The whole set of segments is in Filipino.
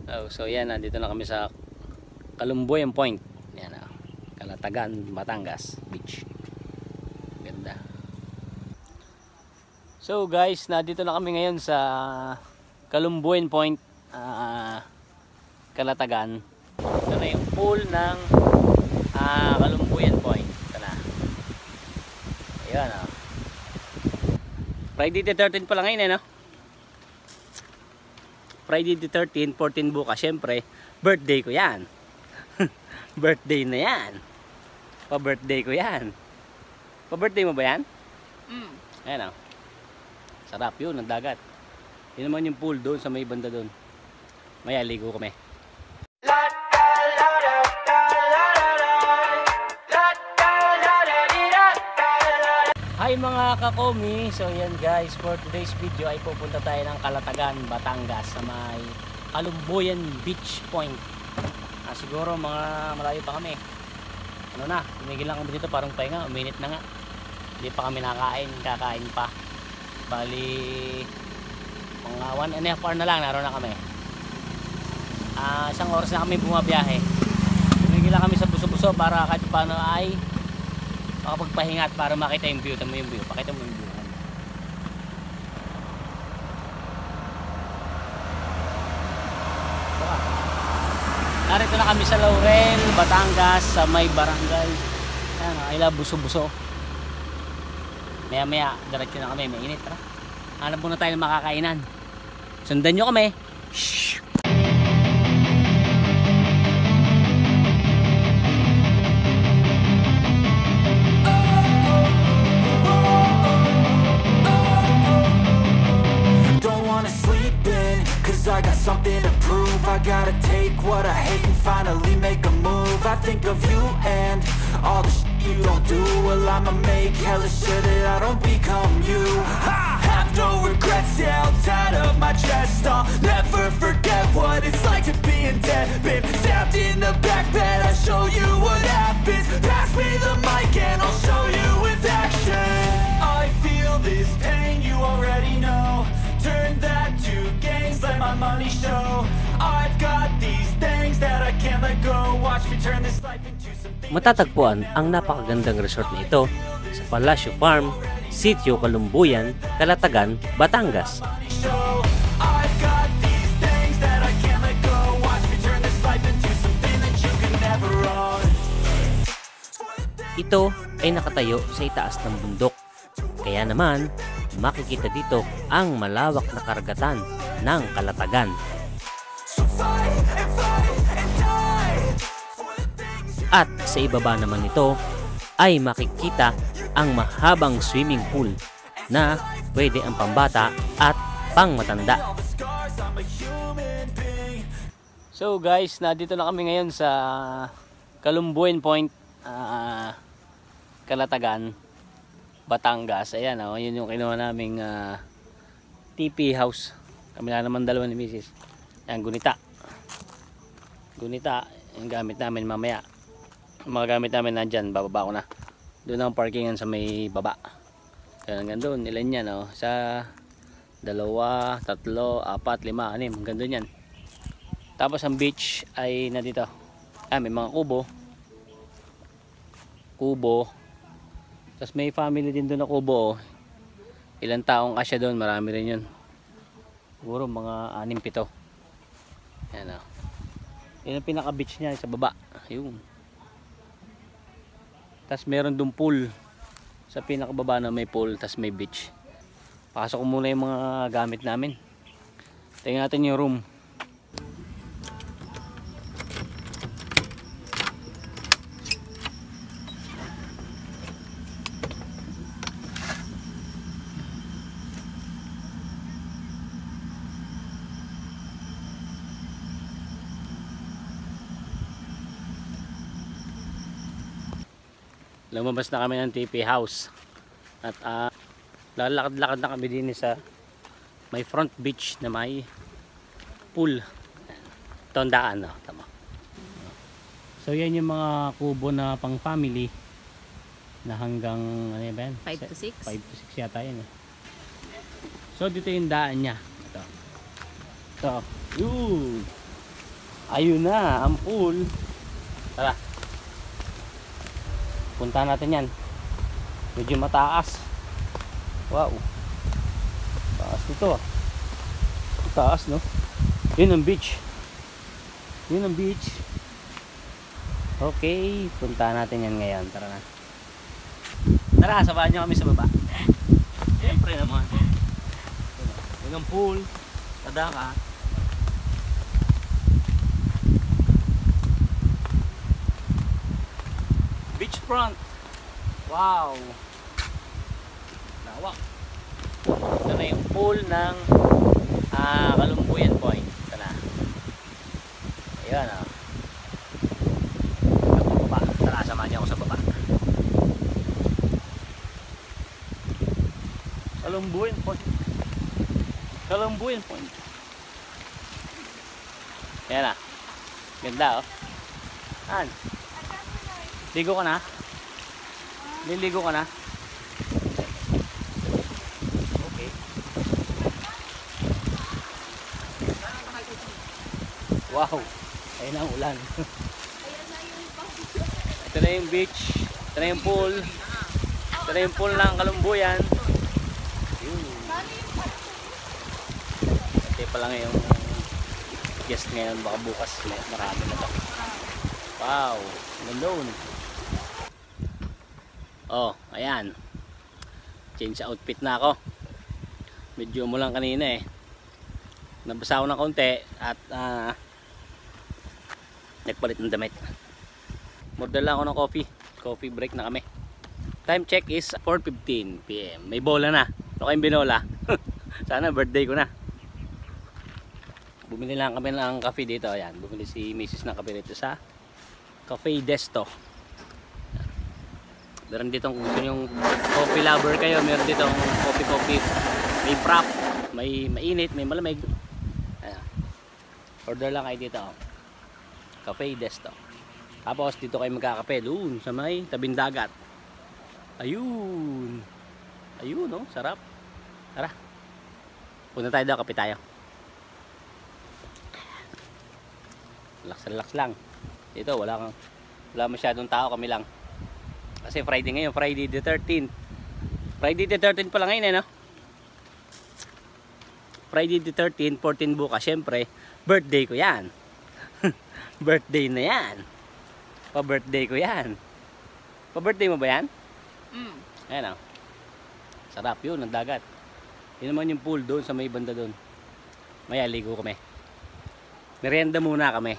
Oh, so yan, nandito na kami sa Kalumboyan Point. Yan, Calatagan, Batangas Beach. Ganda. So guys, nandito na kami ngayon sa Kalumboyan Point, Calatagan. Ito na yung pool ng Kalumboyan Point. Ito na. Ayan, Friday the 13th pa lang ngayon, no? Friday the 13th, 14 bukas. Syempre, birthday ko yan. Birthday na yan. Pa-birthday ko yan. Pa-birthday mo ba yan? Ayan, sarap yun, ang dagat. Yun naman yung pool doon sa may banda doon. Maya, ligo kami. Hi mga kakomi! So yan guys, for today's video ay pupunta tayo ng Calatagan, Batangas sa may Kalumboyan Beach Point. Siguro mga malayo pa kami. Ano na, tumigil lang kami dito parang pahinga, uminit na nga. Hindi pa kami nakain, kakain pa. Bali, mga 1.5 hour na lang, naroon na kami. Isang oras na kami bumabiyahe. Tumigil lang kami sa buso-buso para kahit paano ay makapagpahinga at para makita yung view. Tama yung view, pakita mo yung view. Narito na kami sa Laurel, Batangas, sa may barangay. Ayan, ila buso-buso. Maya-maya, diretso na kami, mainit. Tara, hanap muna tayo ng makakainan. Sundan nyo kami. Shhh! I got something to prove. I gotta take what I hate and finally make a move. I think of you and all the shit you don't do. Well, I'ma make hella sure that I don't become you. I have no regrets, yeah, I'll tie up my chest. I'll never forget what it's like to be in debt. Been stabbed in the back bed, I'll show you what happens. Pass me the mic and I'll show you with action. I feel this pain, you already know. Turn that to gains, let my money show. I've got these things that I can't let go. Watch me turn this life into something. Matatagpuan ang napakagandang resort na ito sa Palacio Farm, Sitio Kalumboyan, Calatagan, Batangas. I've got these things that I can't let go. Watch me turn this life into something that you can never own. Ito ay nakatayo sa itaas ng bundok. Kaya naman, makikita dito ang malawak na karagatan ng Calatagan. At sa ibaba naman nito ay makikita ang mahabang swimming pool na pwede ang pambata at pangmatanda. So guys, nandito na kami ngayon sa Kalumboyan Point, Calatagan, Batangas. Ayan, yun yung kinuha naming TP house. Kami na naman dalawa ni Mrs. Ayan, gunita. Gunita, yung gamit namin mamaya. Yung mga gamit namin nandyan, bababa ko na. Doon ang parkingan sa may baba. Ayan, hanggang doon, ilan yan, sa 2, 3, 4, 5, 6, hanggang doon yan. Tapos ang beach ay na dito. May mga kubo. Tapos may family din doon na kubo. Ilang taong kasya doon, marami rin yun. Siguro mga 6-7. Yan, yun ang pinaka beach niya sa baba. Ayun. Tapos meron doon pool. Sa pinaka baba na may pool, tapos may beach. Pasok ko muna yung mga gamit namin. Tingnan natin yung room. Lumabas na kami ng TP house at lalakad-lakad na kami din sa may front beach na may pool. Ito ang daan, tama. So yan yung mga kubo na pang family na hanggang ano yan? 5 to 6? 5 to 6 yata yan. So dito yung daan niya. Ito. Yun. Ayun na, ang pool. Tara. Punta natin yan. Medyo mataas. Wow. Taas nito. Taas, no? Yun ang beach. Yun ang beach. Okay, punta natin yan ngayon. Tara na. Tara, sabahan nyo kami sa baba. Siyempre naman. Yun ang pool. Tadaka. Beachfront. Wow. Lawak. Ito na yung pool ng Kalumbuyan Point. Ito na. Ayan o. Baba. Tara, samahan niyo ako sa baba. Kalumbuyan Point. Kalumbuyan Point. Ayan na. Ganda o. Ayan. Ligo ka na? Liligo ka na? Okay. Wow. Ayun na ang ulan. Ito na yung beach. Ito na yung pool. Ito na yung pool ng Kalumbuyan. Ito pa lang yung guest ngayon. Baka bukas marami na to. Wow. Nandun. Oh, ayan. Change outfit na ako. Medyo umulan kanina eh. Nabasa ako ng konti at nagpalit ng damit. Order lang ako ng coffee. Coffee break na kami. Time check is 4:15 PM. May bola na. Ano kayong binola? Sana birthday ko na. Bumili lang kami ng coffee dito. Ayan. Bumili si Mrs. ng kape dito sa Cafe Desto. Meron dito kung gusto yung coffee lover kayo, meron dito coffee. May frap, may mainit, may malamig. Ayan. Order lang kayo dito. Cafe Desto. Tapos dito kayo magkakape doon sa may tabing dagat. Ayun. Ayun, no? Sarap. Tara. Punta tayo daw, kape tayo. Relax lang. Dito wala masyadong tao, kami lang. Kasi Friday ngayon, Friday the 13th. Friday the 13th pa lang ngayon eh, no? Friday the 13th, 14 bukas. Syempre, birthday ko yan. Birthday na yan. Pa-birthday ko yan. Pa-birthday mo ba yan? Ayan o. Sarap yun, ang dagat. Yun naman yung pool doon sa may banda doon. Maya, ligo kami. Merienda muna kami.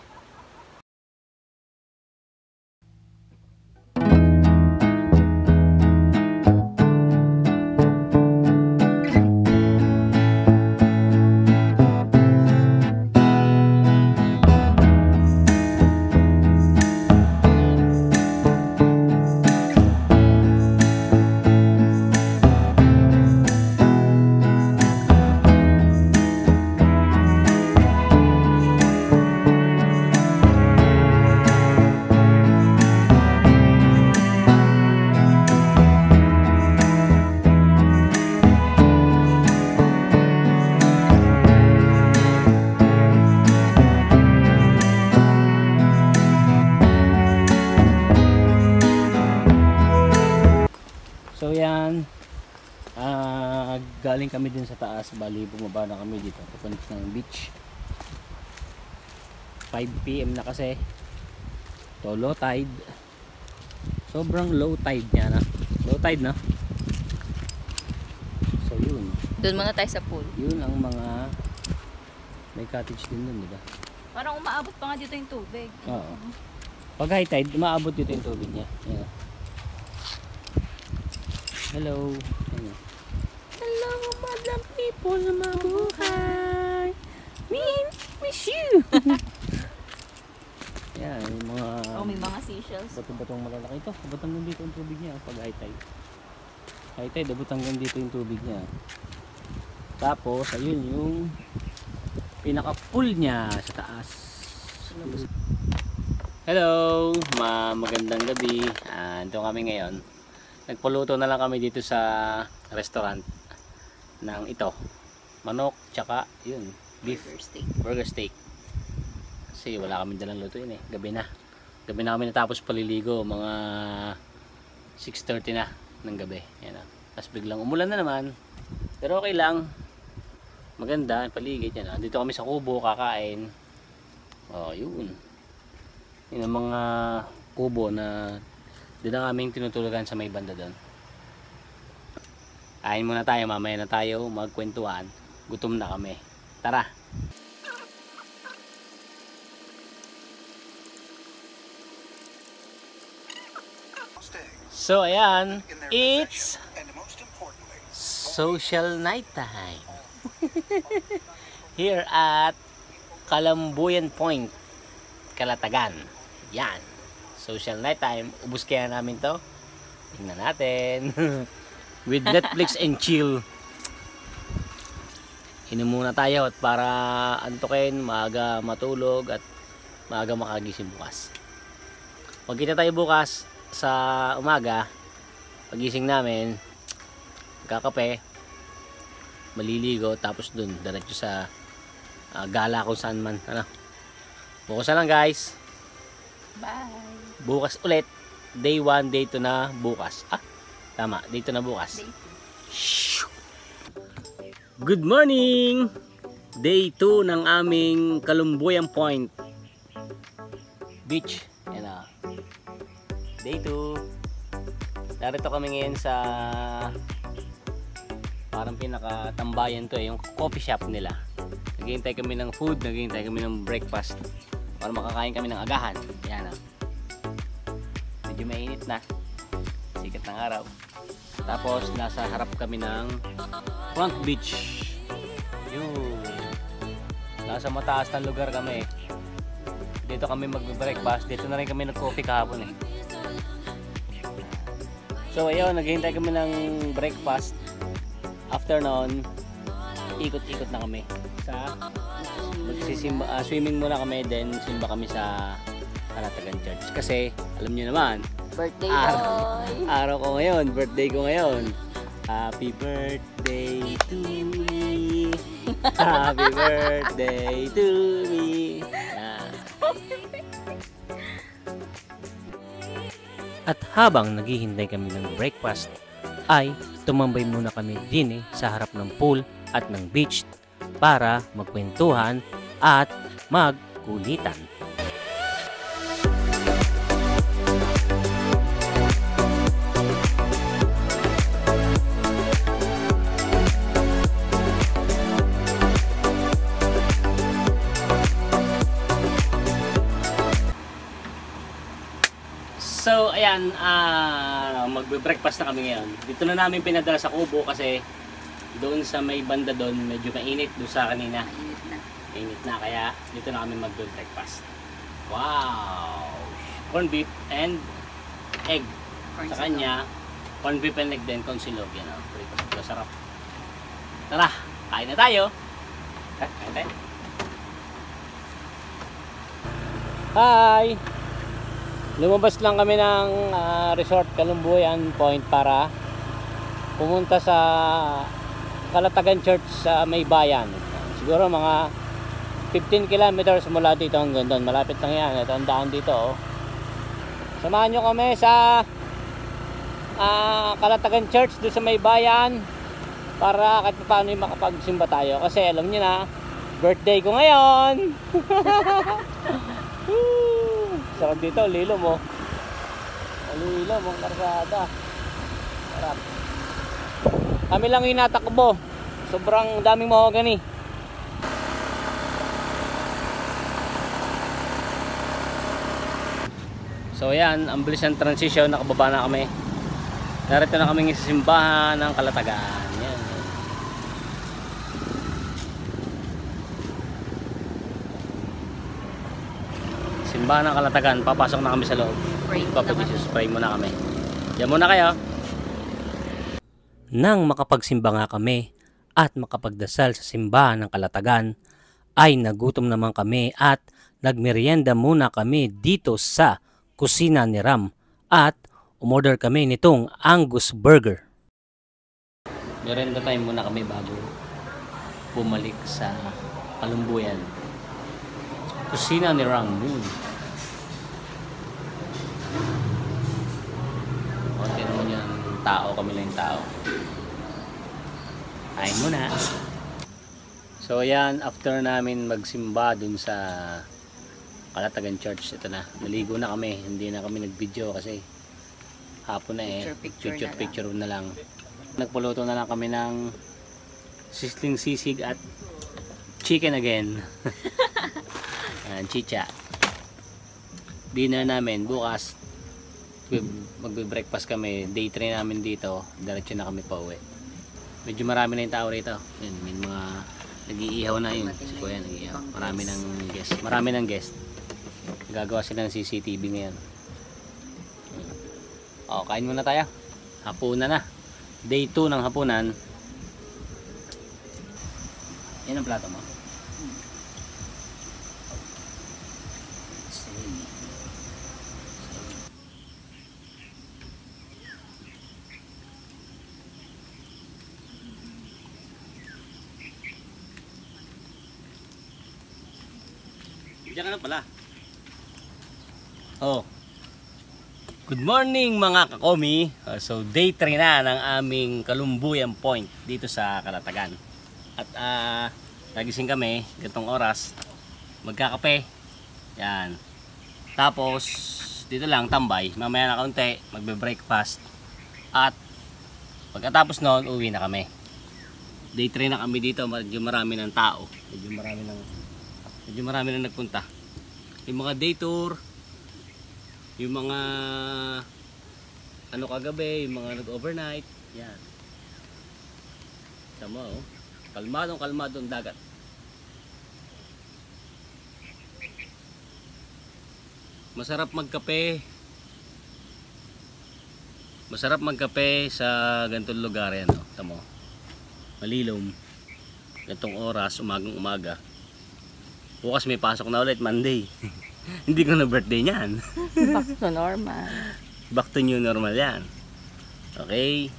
So yan, galing kami din sa taas, bali bumaba na kami dito papunta ng beach. 5 PM na kasi. To low tide. Sobrang low tide niya na. Low tide na. So yun. Doon muna tayo sa pool. Yun ang mga may cottage din dun, di ba? Parang umaabot pa nga dito yung tubig. Oo. Pag high tide, umaabot dito yung tubig niya. Yan. Hello. Ano? Hello, madam people na mabuhay. Miss you. Yan, yung mga may mga seashells. bato-batong malalaki ito. Abot hanggang dito yung tubig niya pag high tide. High tide, abot hanggang dito yung tubig niya. Tapos, ayun yung pinaka-pool niya sa taas. Hello, magandang gabi. Ito kami ngayon. Nagpuluto na lang kami dito sa restaurant ng ito. Manok, tsaka yun, beef Burger steak. burger steak. Kasi kasi wala kami dalang lutuin eh. Gabi na kami natapos paliligo, mga 6:30 na ng gabi. Yan, tapos biglang umulan na naman, pero okay lang, maganda ang paligid. Yan, dito kami sa kubo kakain. Yun ang mga kubo na doon na kaming tinutulugan sa may banda doon. Kain muna tayo, mamaya na tayo magkwentuhan. Gutom na kami. Tara! So ayan, it's social night time here at Kalambuyan Point, Calatagan. Yan, social night time. Ubus kaya namin to. Tingnan natin. With Netflix and chill. Inom muna tayo at para antukin, maaga matulog at maaga makagising bukas. Magkita tayo bukas sa umaga. Pagising namin, magkakape, maliligo, tapos dun diretso sa gala kung saan man. Bukas na lang guys. Bye. Bukas ulit. Day 1, day 2 na bukas. Tama, day 2 na bukas. Day 2. Good morning! Day 2 ng aming Kalambuyan Point Beach. Yan na. Day 2. Narito kami ngayon sa parang pinakatambayan to yung coffee shop nila. Naghihintay kami ng food, naghihintay kami ng breakfast para makakain kami ng agahan. Yan na. Medyo mainit na. Sikat ng araw. Tapos nasa harap kami ng front beach. Yun. Nasa mataas na lugar kami. Dito kami mag-breakfast. Dito na rin kami nag-coffee kahapon eh. So ayun, naghihintay kami ng breakfast. After noon, ikot-ikot na kami sa swimming muna kami, then simba kami sa Calatagan Church. Kasi alam niyo naman, Birthday boy. Araw ko ngayon, birthday ko ngayon. Happy birthday to me. Happy birthday to me. At habang naghihintay kami ng breakfast, ay tumambay muna kami din sa harap ng pool at ng beach para magkwentuhan at magkulitan. So ayan, magbe-breakfast na kami ngayon. Dito na namin pinadala sa kubo kasi doon sa may banda doon medyo mainit doon sa kanina. Mainit na kaya dito na kami magbe-breakfast. Wow! Corn beef and egg. Sa kanya, corn beef and egg din, consilog yan. Prito, sarap. Tara, kain na tayo. Kain tayo. Hi! Lumabas lang kami ng resort Kalambuyan Point para pumunta sa Calatagan Church sa may bayan. Siguro mga 15 kilometers mula dito hanggang doon. Malapit lang yan. Ito ang daan dito. Oh. Samahan nyo kami sa Calatagan Church doon sa may bayan para kahit paano yung makapagsimba tayo. Kasi alam nyo na, birthday ko ngayon. Sarap dito, lilo mo. Lilo mo, karsada. Sarap. Kami lang yung natakbo. Sobrang daming mahogany. So ayan, ang bilis ng transition, nakababa na kami. Narito na kami sa simbahan ng Calatagan. Yan. Simbahan ng Calatagan, papasok na kami sa loob. Papa Jesus, pray muna kami. Diyan muna kayo. Nang makapagsimba nga kami at makapagdasal sa simbahan ng Calatagan, ay nagutom naman kami at nagmerienda muna kami dito sa kusina ni Ram at umorder kami nitong Angus Burger. Merienda time muna kami bago bumalik sa Kalambuyan. Kusina ni Rangoon. Konti naman yung tao, kami lang yung tao. Kain muna. So yan, after namin magsimba dun sa Kalatagan Church, ito na, naligo na kami. Hindi na kami nag-video kasi hapon na picture na lang. Nagpuluto na lang kami ng sisling sisig at chicken again. Chicha. Dinner namin bukas. Magbe-breakfast kami. Day 3 namin dito. Diretso na kami pa uwi. Medyo marami na yung tao rito. Yan, may mga nag-iihaw na yun. Si Kuya nag-iihaw. Marami ng guest. Gagawa sila ng CCTV ngayon. O, kain muna tayo. Hapunan na. Day 2 ng hapunan. Yan ang plato mo. Diyan ka na pala. Oh. Good morning mga kakomi. So day 3 na ng aming Kalumbuyan Point dito sa Kalatagan. At nagising kami gantong oras. Magkakape. Yan. Tapos dito lang tambay. Mamaya na kaunti magbe-breakfast. At pagkatapos noon uwi na kami. Day 3 na kami dito. Medyo marami ng tao. Medyo marami na nagpunta. Yung mga day tour, yung mga kagabi, yung mga nag-overnight, yan. Tama oh. Kalmadong dagat. Masarap magkape sa ganitong lugar yan, oh. Tama. Malilom. Gantong oras, umagang-umaga. Bukas may pasok na ulit, Monday. Hindi ko na birthday niyan. Back to normal. Back to new normal yan. Okay.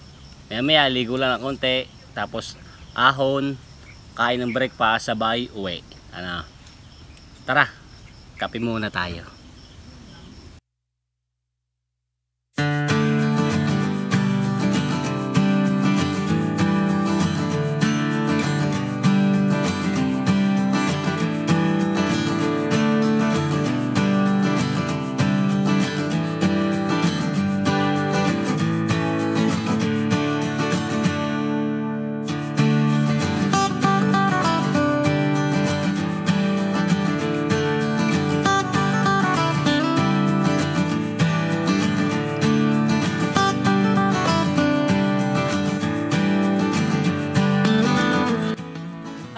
Maya ligo lang ng konti. Tapos ahon. Kain ng breakfast. Sabay uwi. Ano? Tara. Kape muna tayo.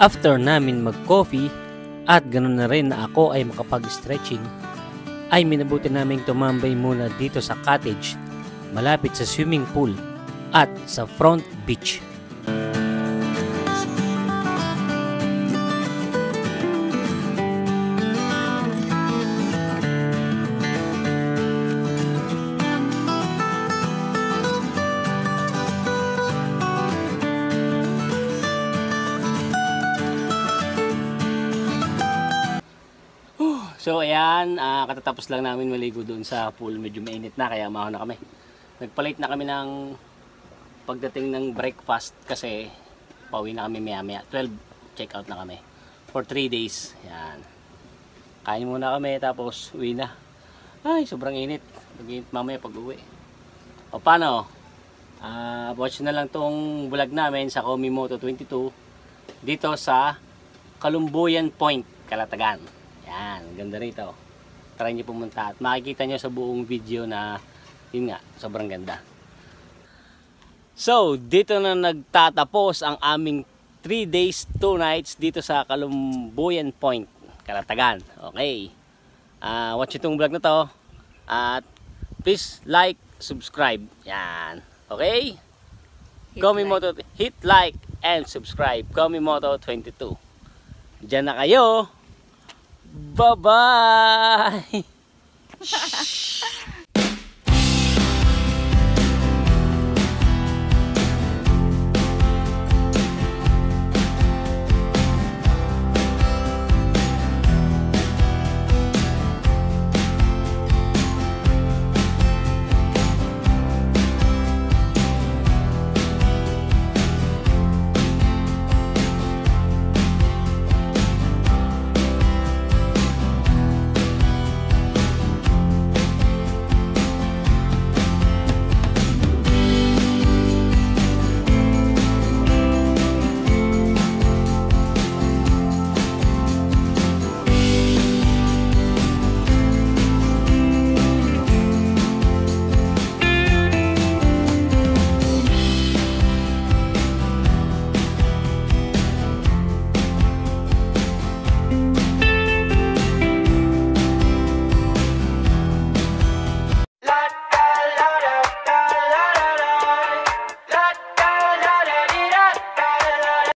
After namin mag-coffee at ganoon na rin na ako ay makapag-stretching, ay minabuti naming tumambay muna dito sa cottage malapit sa swimming pool at sa front beach. So ayan, katatapos lang namin maligo doon sa pool. Medyo mainit na kaya maho na kami. Nagpalit na kami ng pagdating ng breakfast kasi pauwi na kami maya-maya. 12 check out na kami for 3 days. Yan. Kain muna kami tapos uwi na. Ay, sobrang init. Mag-init mamaya pag uwi. O paano? Watch na lang tong vlog namin sa Komimoto 22 dito sa Kalumbuyan Point, Kalatagan. Yan, ganda rito. Try nyo pumunta at makikita nyo sa buong video na yun nga, sobrang ganda. So, dito na nagtatapos ang aming 3 days, 2 nights dito sa Kalumbuyan Point, Kalatagan. Okay. Watch itong vlog na to. At please like, subscribe. Yan. Okay? Komimoto, hit like and subscribe. Komimoto 22. Diyan na kayo. Bye-bye!